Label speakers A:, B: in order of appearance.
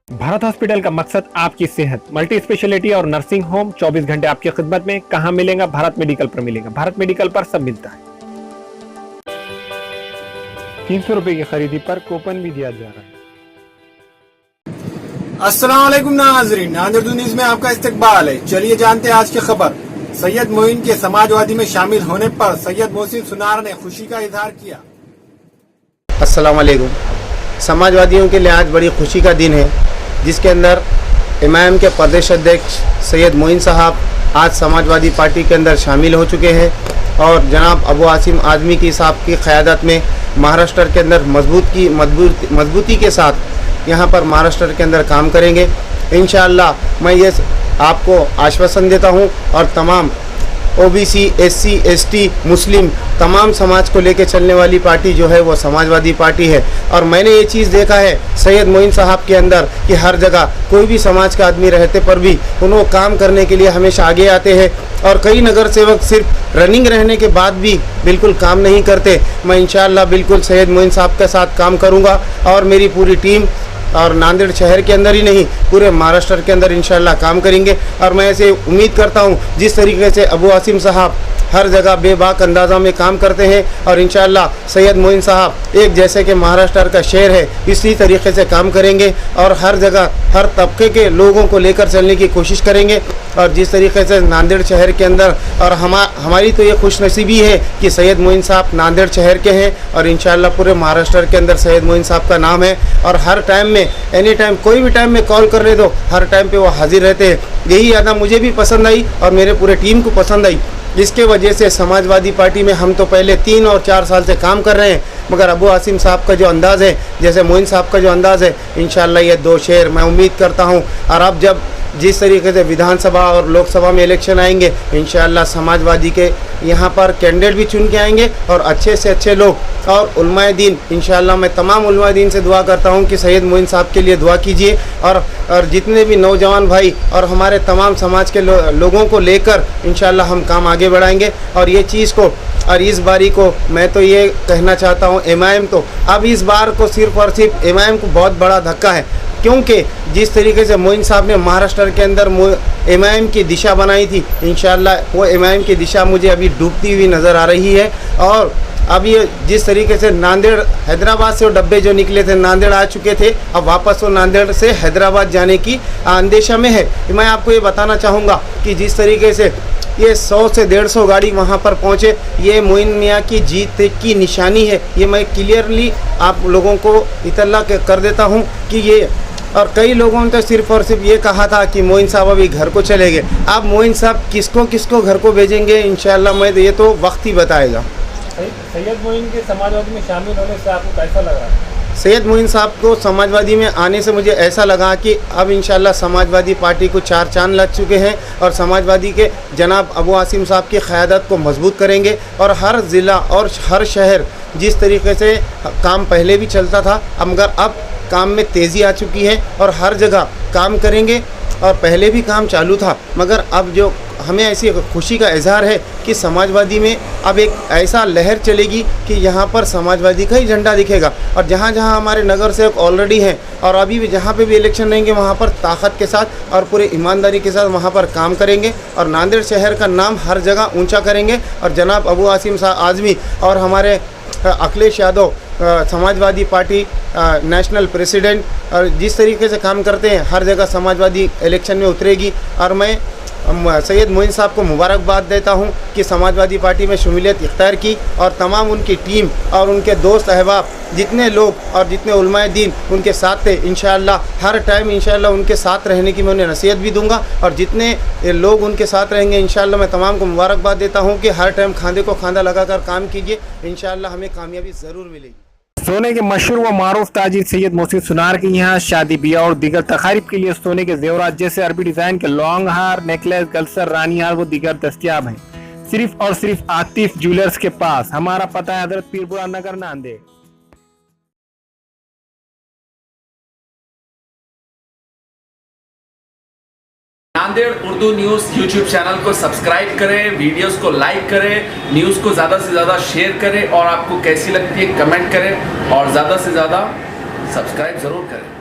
A: Bharat hospital का मकसद आपकी सेहत, मल्टी स्पेशलिटी और नर्सिंग होम 24 घंटे आपकी खिदमत में। कहां मिलेगा? भारत मेडिकल पर मिलेगा। भारत मेडिकल पर सब मिलता है। 300 रुपए की खरीदी पर कूपन भी दिया जा रहा है।
B: अस्सलाम वालेकुम नाज़रीन, नादिर न्यूज़ में आपका इस्तकबाल है। चलिए जानते हैं आज की खबर। सैयद मोइन के समाजवादी में शामिल होने पर सैयद मोहसिन सुनार ने खुशी का इजहार किया।
C: अस्सलाम वालेकुम। समाजवादियों के लिए आज बड़ी खुशी का दिन है, जिसके अंदर इमाम के प्रदेश अध्यक्ष सैयद मोइन साहब आज समाजवादी पार्टी के अंदर शामिल हो चुके हैं और जनाब अबू आसिम आज़मी की साहब की क़यादत में महाराष्ट्र के अंदर मजबूती के साथ यहाँ पर महाराष्ट्र के अंदर काम करेंगे। इंशाअल्लाह मैं ये आपको आश्वासन देता हूँ और तमाम ओबीसी, एससी, एसटी, मुस्लिम तमाम समाज को लेकर चलने वाली पार्टी जो है वो समाजवादी पार्टी है। और मैंने ये चीज़ देखा है सैयद मोइन साहब के अंदर कि हर जगह कोई भी समाज का आदमी रहते पर भी उन्होंने काम करने के लिए हमेशा आगे आते हैं और कई नगर सेवक सिर्फ रनिंग रहने के बाद भी बिल्कुल काम नहीं करते। मैं इंशाअल्लाह बिल्कुल सैयद मोइन साहब के साथ काम करूँगा और मेरी पूरी टीम और नांदेड़ शहर के अंदर ही नहीं पूरे महाराष्ट्र के अंदर इंशाअल्लाह काम करेंगे। और मैं ऐसे उम्मीद करता हूं जिस तरीके से अबू आसिम साहब हर जगह बेबाक अंदाज़ा में काम करते हैं और इंशाअल्लाह सैयद मोइन साहब एक जैसे कि महाराष्ट्र का शहर है इसी तरीके से काम करेंगे और हर जगह हर तबके के लोगों को लेकर चलने की कोशिश करेंगे। और जिस तरीके से नांदेड़ शहर के अंदर और हमारी तो ये खुशनसीबी है कि सैयद मोइन साहब नांदेड़ शहर के हैं और इंशाअल्लाह पूरे महाराष्ट्र के अंदर सैयद मोइन साहब का नाम है और हर टाइम में एनी टाइम कोई भी टाइम में कॉल करने दो हर टाइम पे वो हाजिर रहते हैं। यही अदा मुझे भी पसंद आई और मेरे पूरे टीम को पसंद आई। इसके वजह से समाजवादी पार्टी में हम तो पहले 3 और 4 साल से काम कर रहे हैं, मगर अबू आसिम साहब का जो अंदाज़ है, जैसे मोइन साहब का जो अंदाज़ है, इंशाअल्लाह ये 2 शहर मैं उम्मीद करता हूँ। और अब जब जिस तरीके से विधानसभा और लोकसभा में इलेक्शन आएंगे इंशाअल्लाह समाजवादी के यहाँ पर कैंडिडेट भी चुन के आएंगे और अच्छे से अच्छे लोग और उलमाए दीन इंशाअल्लाह मैं तमाम उलमाए दीन से दुआ करता हूँ कि सैयद मोइन साहब के लिए दुआ कीजिए और जितने भी नौजवान भाई और हमारे तमाम समाज के लोगों को लेकर इंशाअल्लाह हम काम आगे बढ़ाएंगे। और ये चीज़ को और इस बारी को मैं तो ये कहना चाहता हूँ एमआईएम तो अब इस बार को सिर्फ और सिर्फ एमआईएम को बहुत बड़ा धक्का है, क्योंकि जिस तरीके से मोइन साहब ने महाराष्ट्र के अंदर एमआईएम की दिशा बनाई थी इंशाअल्लाह वो एमआईएम की दिशा मुझे अभी डूबती हुई नज़र आ रही है। और अब ये जिस तरीके से नांदेड़ हैदराबाद से वो डब्बे जो निकले थे नांदेड़ आ चुके थे, अब वापस वो नांदेड़ से हैदराबाद जाने की अंदेशा में है। मैं आपको ये बताना चाहूँगा कि जिस तरीके से ये 100 से 150 गाड़ी वहाँ पर पहुँचे, ये मोइन मियाँ की जीत की निशानी है। ये मैं क्लियरली आप लोगों को इतला कर देता हूँ कि ये और कई लोगों ने तो सिर्फ और सिर्फ ये कहा था कि मोइन साहब अभी घर को चले गए। अब मोइन साहब किसको किसको घर को भेजेंगे इंशाअल्लाह मैं ये तो वक्त ही बताएगा।
A: सैयद मोइन के समाजवादी में शामिल होने से आपको कैसा लग रहा है?
C: सैयद मोइन साहब को समाजवादी में आने से मुझे ऐसा लगा कि अब इंशाअल्लाह समाजवादी पार्टी को 4 चांद लग चुके हैं और समाजवादी के जनाब अबू आसिम साहब की क़यादत को मजबूत करेंगे और हर ज़िला और हर शहर जिस तरीके से काम पहले भी चलता था मगर अब काम में तेज़ी आ चुकी है और हर जगह काम करेंगे। और पहले भी काम चालू था मगर अब जो हमें ऐसी खुशी का इजहार है कि समाजवादी में अब एक ऐसा लहर चलेगी कि यहाँ पर समाजवादी का ही झंडा दिखेगा। और जहाँ जहाँ हमारे नगर सेवक ऑलरेडी हैं और अभी भी जहाँ पे भी इलेक्शन रहेंगे वहाँ पर ताकत के साथ और पूरे ईमानदारी के साथ वहाँ पर काम करेंगे और नांदेड़ शहर का नाम हर जगह ऊँचा करेंगे। और जनाब अबू आसिम आज़मी और हमारे Akhilesh Yadav Samajwadi party national president और जिस तरीके से काम करते हैं हर जगह समाजवादी इलेक्शन में उतरेगी। और मैं सैयद मोइन साहब को मुबारकबाद देता हूं कि समाजवादी पार्टी में शमूलियत इख्तियार की और तमाम उनकी टीम और उनके दोस्त अहबाब जितने लोग और जितने उलमाए दीन उनके साथ थे इंशाअल्लाह हर टाइम इंशाअल्लाह उनके साथ रहने की मैं उन्हें नसीहत भी दूंगा। और जितने लोग उनके साथ रहेंगे इंशाअल्लाह मैं तमाम को मुबारकबाद देता हूं कि हर टाइम खांधे को खांधा लगाकर काम कीजिए, इंशाअल्लाह हमें कामयाबी ज़रूर मिलेगी।
A: सोने के मशहूर व मारूफ ताजिर सैयद मोहसिन सुनार के यहाँ शादी ब्याह और दीगर तकारीब के लिए सोने के जेवरात जैसे अरबी डिजाइन के लॉन्ग हार, नेकलेस, गलसर, रानी हार व दीगर दस्तियाब हैं सिर्फ और सिर्फ आतिफ ज्वेलर्स के पास। हमारा पता है Hazrat Peerpura Nagar, Nanded.
D: Nanded Urdu news YouTube channel को सब्सक्राइब करें, वीडियोस को लाइक करें, न्यूज़ को ज़्यादा से ज़्यादा शेयर करें और आपको कैसी लगती है कमेंट करें और ज़्यादा से ज़्यादा सब्सक्राइब ज़रूर करें।